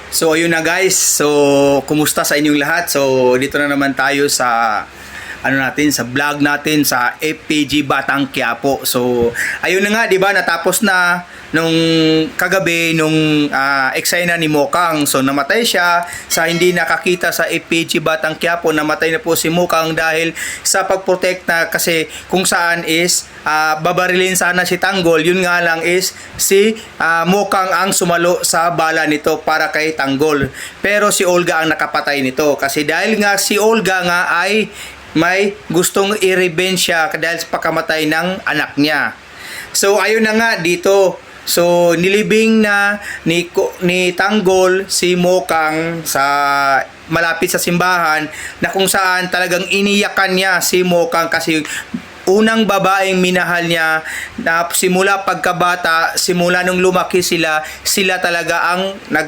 So ayun na guys, so kumusta sa inyong lahat? So dito na naman tayo sa sa vlog natin sa FPG Batang Quiapo. So ayun na nga, 'di ba, natapos na nung kagabi nung eksena ni Mokang. So namatay siya sa hindi nakakita sa FPG Batang Quiapo. Namatay na po si Mokang dahil sa pagprotect na, kasi kung saan is babarilin sana si Tanggol. Yun nga lang is si Mokang ang sumalo sa bala nito para kay Tanggol. Pero si Olga ang nakapatay nito, kasi dahil nga si Olga nga ay may gustong i-revenge siya dahil sa pagkamatay ng anak niya. So ayun na nga dito. So nilibing na ni Tanggol si Mokang sa malapit sa simbahan, na kung saan talagang iniyakan niya si Mokang, kasi unang babaeng minahal niya na simula pagkabata, simula nung lumaki sila talaga ang